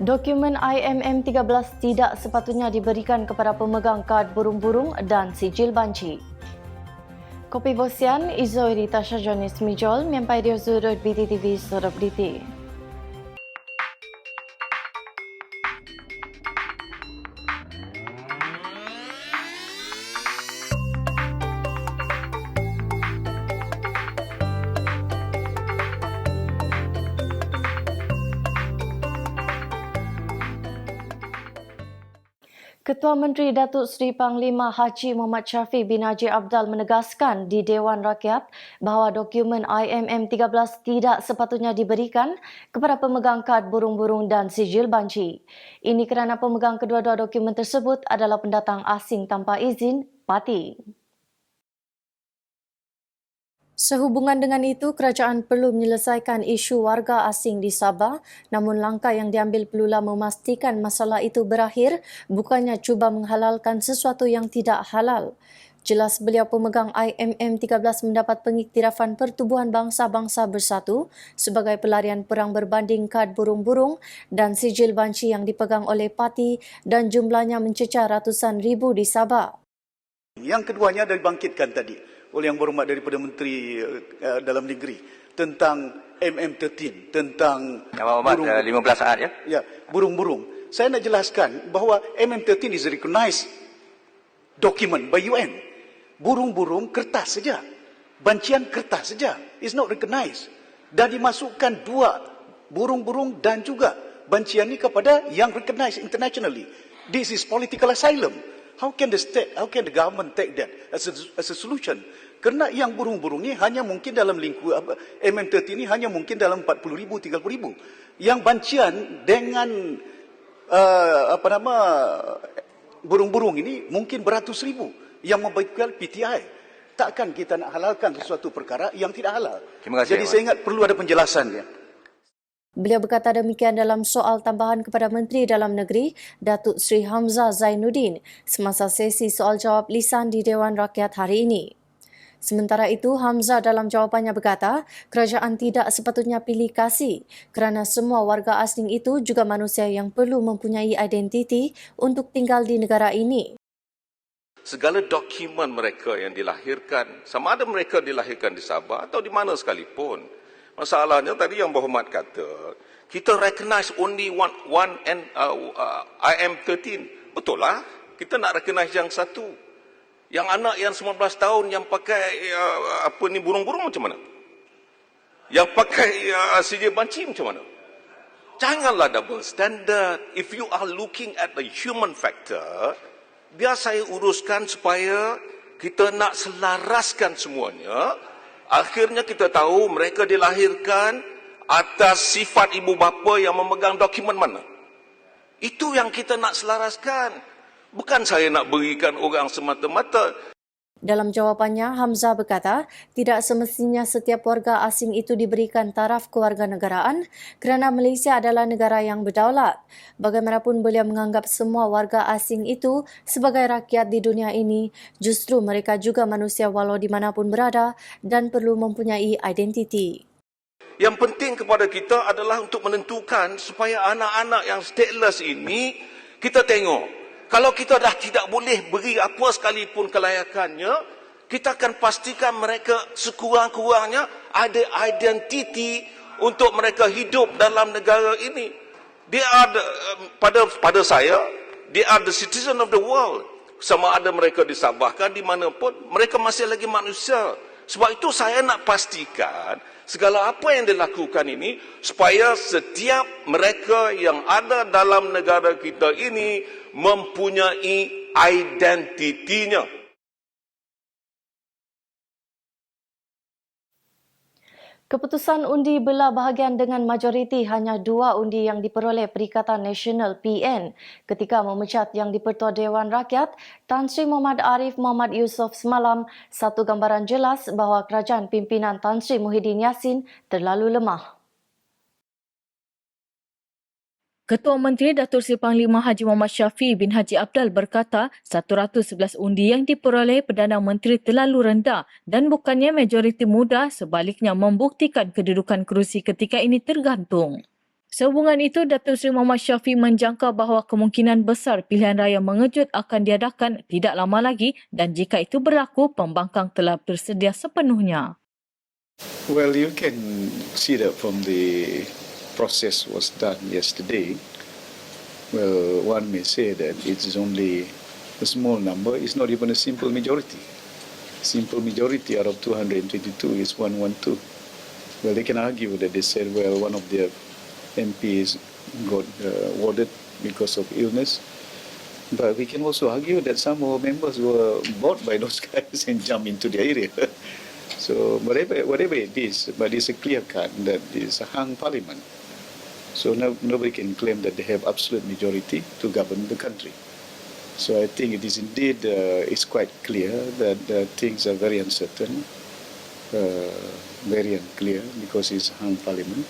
Dokumen IMM 13 tidak sepatutnya diberikan kepada pemegang kad burung-burung dan sijil banci. Kopi Bosian, Izo Rita Syajonis Mijol, Mempai Dio Zurut BTTV Surab Diti. Ketua Menteri Datuk Seri Panglima Haji Muhammad Shafie bin Haji Abdal menegaskan di Dewan Rakyat bahawa dokumen IMM 13 tidak sepatutnya diberikan kepada pemegang kad burung-burung dan sijil banci. Ini kerana pemegang kedua-dua dokumen tersebut adalah pendatang asing tanpa izin parti. Sehubungan dengan itu, kerajaan perlu menyelesaikan isu warga asing di Sabah, namun langkah yang diambil perlulah memastikan masalah itu berakhir, bukannya cuba menghalalkan sesuatu yang tidak halal. Jelas beliau pemegang IMM 13 mendapat pengiktirafan Pertubuhan Bangsa-Bangsa Bersatu sebagai pelarian perang berbanding kad burung-burung dan sijil banci yang dipegang oleh parti dan jumlahnya mencecah ratusan ribu di Sabah. Yang keduanya adalah dibangkitkan tadi oleh Yang Berhormat daripada Menteri Dalam Negeri tentang MM13, tentang burung, 15 saat ya? Ya, burung-burung. Saya nak jelaskan bahawa MM13 is a recognized document by UN. Burung-burung kertas saja. Bancian kertas saja. Is not recognized. Dah dimasukkan dua burung-burung dan juga bancian ini kepada yang recognized internationally. This is political asylum. How can the government take that as a solution? Kerana yang burung-burung ni hanya mungkin dalam lingkup MM13 ni hanya mungkin dalam 40,000, 30,000. Yang bancian dengan burung-burung ini mungkin beratus ribu yang membaikkan PTI. Takkan kita nak halalkan sesuatu perkara yang tidak halal. Terima kasih. Jadi saya ingat perlu ada penjelasannya. Beliau berkata demikian dalam soal tambahan kepada Menteri Dalam Negeri Datuk Seri Hamzah Zainuddin semasa sesi soal jawab lisan di Dewan Rakyat hari ini. Sementara itu, Hamzah dalam jawapannya berkata, kerajaan tidak sepatutnya pilih kasih kerana semua warga asing itu juga manusia yang perlu mempunyai identiti untuk tinggal di negara ini. Segala dokumen mereka yang dilahirkan, sama ada mereka dilahirkan di Sabah atau di mana sekalipun, masalahnya tadi Yang Berhormat kata, kita recognize only one IM13. Betul lah, kita nak recognize yang satu. Yang anak yang 19 tahun yang pakai burung-burung macam mana? Yang pakai sijil banci macam mana? Janganlah double standard. If you are looking at the human factor, biar saya uruskan supaya kita nak selaraskan semuanya. Akhirnya kita tahu mereka dilahirkan atas sifat ibu bapa yang memegang dokumen mana. Itu yang kita nak selaraskan. Bukan saya nak berikan orang semata-mata. Dalam jawapannya, Hamzah berkata, tidak semestinya setiap warga asing itu diberikan taraf kewarganegaraan kerana Malaysia adalah negara yang berdaulat. Bagaimanapun beliau menganggap semua warga asing itu sebagai rakyat di dunia ini, justru mereka juga manusia walau di manapun berada dan perlu mempunyai identiti. Yang penting kepada kita adalah untuk menentukan supaya anak-anak yang stateless ini, kita tengok. Kalau kita dah tidak boleh beri apa sekalipun kelayakannya, kita akan pastikan mereka sekurang-kurangnya ada identiti untuk mereka hidup dalam negara ini. They are pada saya, they are the citizen of the world. Sama ada mereka di Sabah kan di mana pun, mereka masih lagi manusia. Sebab itu saya nak pastikan segala apa yang dilakukan ini supaya setiap mereka yang ada dalam negara kita ini mempunyai identitinya. Keputusan undi belah bahagian dengan majoriti hanya 2 undi yang diperoleh Perikatan Nasional PN ketika memecat Yang di-Pertua Dewan Rakyat Tan Sri Muhammad Arif Muhammad Yusof semalam satu gambaran jelas bahawa kerajaan pimpinan Tan Sri Muhyiddin Yassin terlalu lemah. Ketua Menteri Datuk Seri Panglima Haji Muhammad Shafie bin Haji Abdal berkata 111 undi yang diperoleh Perdana Menteri terlalu rendah dan bukannya majoriti mudah, sebaliknya membuktikan kedudukan kerusi ketika ini tergantung. Sehubungan itu, Datuk Seri Muhammad Syafi menjangka bahawa kemungkinan besar pilihan raya mengejut akan diadakan tidak lama lagi dan jika itu berlaku, pembangkang telah bersedia sepenuhnya. Well, you can see that from the process was done yesterday. Well, one may say that it is only a small number. It's not even a simple majority. Simple majority out of 222 is 112. Well, they can argue that they said, well, one of their MPs got warded because of illness. But we can also argue that some of our members were bought by those guys and jumped into the area. So whatever it is, but it's a clear cut that it's a hung parliament. So nobody can claim that they have absolute majority to govern the country. So I think it is indeed, it's quite clear that things are very uncertain, very unclear because it's a hung parliament.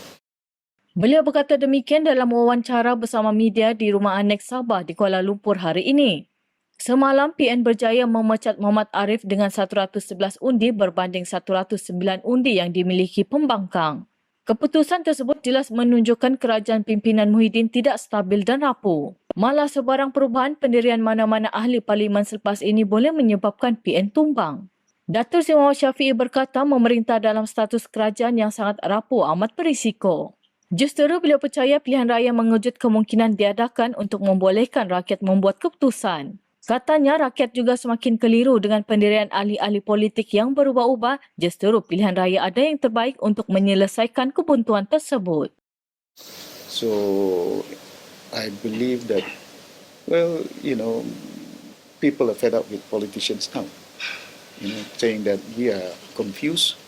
Beliau berkata demikian dalam wawancara bersama media di Rumah Aneks Sabah di Kuala Lumpur hari ini. Semalam, PN berjaya memecat Muhammad Arif dengan 111 undi berbanding 109 undi yang dimiliki pembangkang. Keputusan tersebut jelas menunjukkan kerajaan pimpinan Muhyiddin tidak stabil dan rapuh. Malah sebarang perubahan pendirian mana-mana ahli parlimen selepas ini boleh menyebabkan PN tumbang. Datuk Seri Muhammad Syafiee berkata memerintah dalam status kerajaan yang sangat rapuh amat berisiko. Justeru beliau percaya pilihan raya mengejut kemungkinan diadakan untuk membolehkan rakyat membuat keputusan. Katanya rakyat juga semakin keliru dengan pendirian ahli-ahli politik yang berubah-ubah, justeru pilihan raya ada yang terbaik untuk menyelesaikan kebuntuan tersebut. So I believe that, well, people are fed up with politicians now. Saying that we are confused,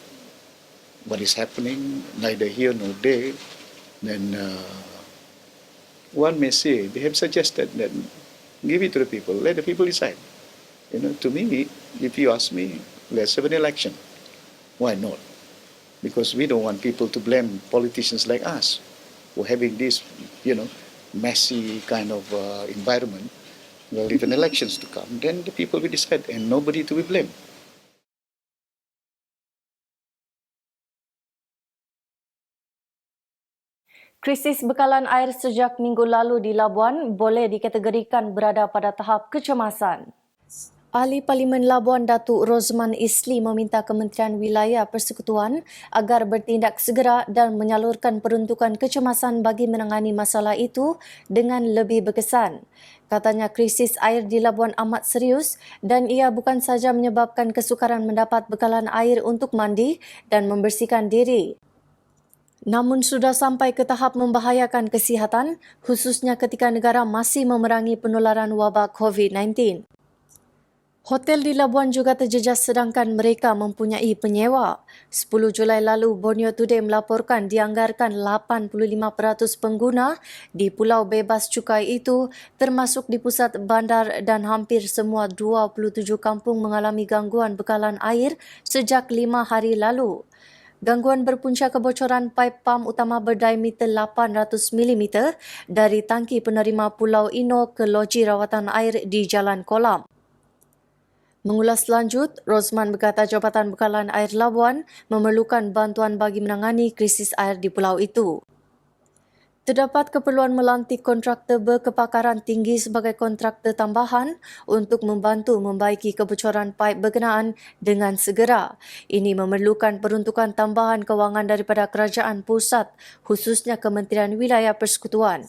what is happening, neither here nor there. Then one may say, they have suggested that give it to the people, let the people decide. To me, if you ask me, let's have an election. Why not? Because we don't want people to blame politicians like us for having this, messy kind of environment. Well, if an election's to come, then the people will decide and nobody to be blamed. Krisis bekalan air sejak minggu lalu di Labuan boleh dikategorikan berada pada tahap kecemasan. Ahli Parlimen Labuan Datuk Rosman Isli meminta Kementerian Wilayah Persekutuan agar bertindak segera dan menyalurkan peruntukan kecemasan bagi menangani masalah itu dengan lebih berkesan. Katanya krisis air di Labuan amat serius dan ia bukan sahaja menyebabkan kesukaran mendapat bekalan air untuk mandi dan membersihkan diri. Namun sudah sampai ke tahap membahayakan kesihatan, khususnya ketika negara masih memerangi penularan wabak COVID-19. Hotel di Labuan juga terjejas sedangkan mereka mempunyai penyewa. 10 Julai lalu, Borneo Today melaporkan dianggarkan 85% pengguna di Pulau Bebas Cukai itu termasuk di pusat bandar dan hampir semua 27 kampung mengalami gangguan bekalan air sejak 5 hari lalu. Gangguan berpunca kebocoran paip pam utama berdiameter 800 mm dari tangki penerima Pulau Ino ke loji rawatan air di Jalan Kolam. Mengulas lanjut, Rosman berkata Jabatan Bekalan Air Labuan memerlukan bantuan bagi menangani krisis air di pulau itu. Terdapat keperluan melantik kontraktor berkepakaran tinggi sebagai kontraktor tambahan untuk membantu membaiki kebocoran paip berkenaan dengan segera. Ini memerlukan peruntukan tambahan kewangan daripada kerajaan pusat, khususnya Kementerian Wilayah Persekutuan.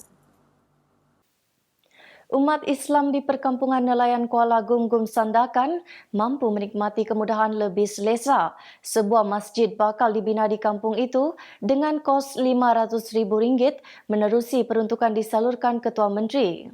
Umat Islam di perkampungan nelayan Kuala Gumgum Sandakan mampu menikmati kemudahan lebih selesa. Sebuah masjid bakal dibina di kampung itu dengan kos RM500,000 menerusi peruntukan disalurkan Ketua Menteri.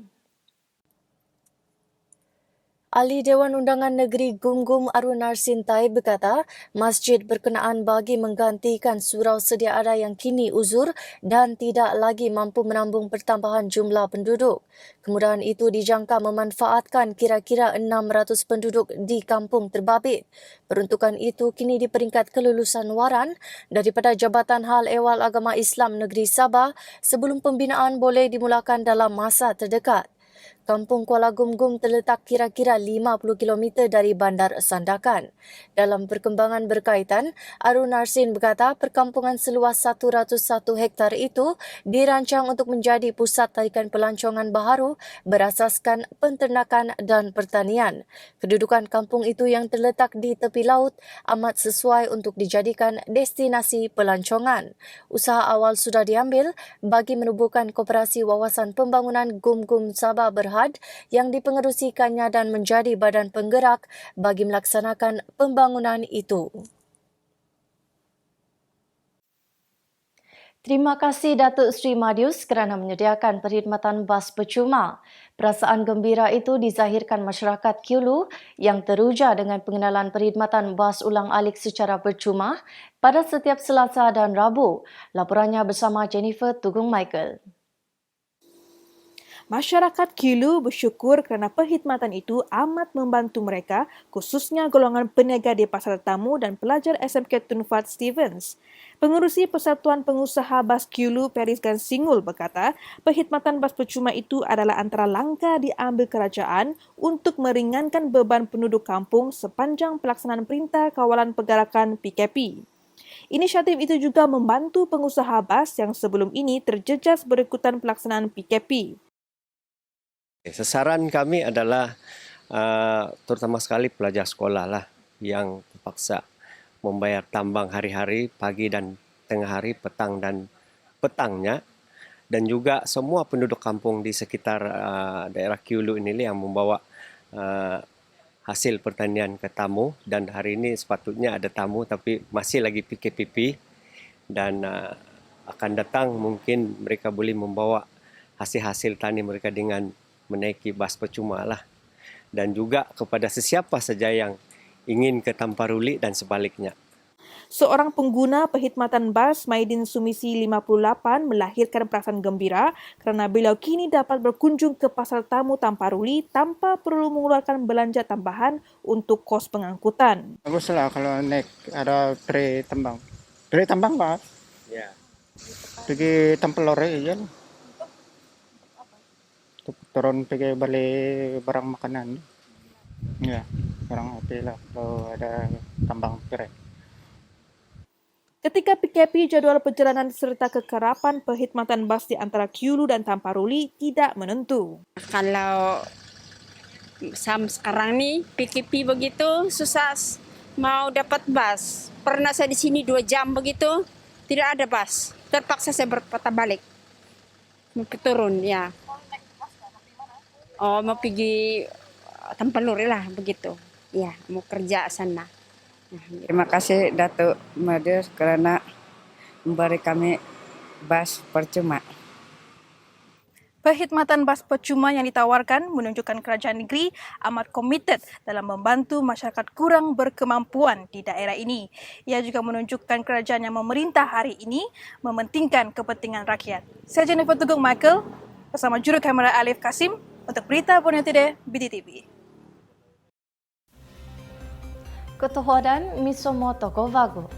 Ahli Dewan Undangan Negeri Gumgum Arun Narsintai berkata masjid berkenaan bagi menggantikan surau sedia ada yang kini uzur dan tidak lagi mampu menambung pertambahan jumlah penduduk. Kemudahan itu dijangka memanfaatkan kira-kira 600 penduduk di kampung terbabit. Peruntukan itu kini di peringkat kelulusan waran daripada Jabatan Hal Ehwal Agama Islam Negeri Sabah sebelum pembinaan boleh dimulakan dalam masa terdekat. Kampung Kuala Gumgum terletak kira-kira 50 km dari Bandar Sandakan. Dalam perkembangan berkaitan, Arun Narsin berkata perkampungan seluas 101 hektar itu dirancang untuk menjadi pusat tarikan pelancongan baharu berasaskan penternakan dan pertanian. Kedudukan kampung itu yang terletak di tepi laut amat sesuai untuk dijadikan destinasi pelancongan. Usaha awal sudah diambil bagi menubuhkan Koperasi Wawasan Pembangunan Gumgum Sabah Berhad yang dipengerusikannya dan menjadi badan penggerak bagi melaksanakan pembangunan itu. Terima kasih Datuk Seri Madius kerana menyediakan perkhidmatan bas percuma. Perasaan gembira itu dizahirkan masyarakat Kiulu yang teruja dengan pengenalan perkhidmatan bas ulang-alik secara percuma pada setiap Selasa dan Rabu. Laporannya bersama Jennifer Tugung Michael. Masyarakat Kiulu bersyukur kerana perkhidmatan itu amat membantu mereka, khususnya golongan peniaga di pasar tamu dan pelajar SMK Tun Fat Stevens. Pengerusi Persatuan Pengusaha Bas Kiulu, Paris Gansingul berkata, perkhidmatan bas percuma itu adalah antara langkah diambil kerajaan untuk meringankan beban penduduk kampung sepanjang pelaksanaan Perintah Kawalan Pergerakan PKP. Inisiatif itu juga membantu pengusaha bas yang sebelum ini terjejas berikutan pelaksanaan PKP. Sasaran kami adalah terutama sekali pelajar sekolah lah yang terpaksa membayar tambang hari-hari, pagi dan tengah hari, petang dan petangnya, dan juga semua penduduk kampung di sekitar daerah Kiulu ini yang membawa hasil pertanian ke tamu, dan hari ini sepatutnya ada tamu tapi masih lagi PKPP, dan akan datang mungkin mereka boleh membawa hasil-hasil tani mereka dengan menaiki bas percuma lah. Dan juga kepada sesiapa saja yang ingin ke Tamparuli dan sebaliknya. Seorang pengguna perkhidmatan bas, Maidin Sumisi 58, melahirkan perasaan gembira kerana beliau kini dapat berkunjung ke pasar tamu Tamparuli tanpa perlu mengeluarkan belanja tambahan untuk kos pengangkutan. Baguslah kalau naik ada tray tambang. Tray tambang, Pak? Ya. Pergi Tampalore aja. Turun pergi balik barang makanan. Ya, barang api lah kalau ada tambang tray. Ketika PKP, jadual perjalanan serta kekerapan perkhidmatan bas di antara Kiulu dan Tamparuli tidak menentu. Kalau sekarang ni PKP begitu susah mau dapat bas. Pernah saya di sini 2 jam begitu, tidak ada bas. Terpaksa saya berputar balik. Mau turun ya. Oh, mau pergi Tampaluri lah begitu. Ya, mau kerja sana. Terima kasih Datuk Madius kerana memberi kami bas percuma. Perkhidmatan bas percuma yang ditawarkan menunjukkan kerajaan negeri amat komited dalam membantu masyarakat kurang berkemampuan di daerah ini. Ia juga menunjukkan kerajaan yang memerintah hari ini mementingkan kepentingan rakyat. Saya Jennifer Tugung Michael bersama juru kamera Alif Kasim untuk Berita Borneo Today, BTTV. Ketuhadan Misomo Toko Vago.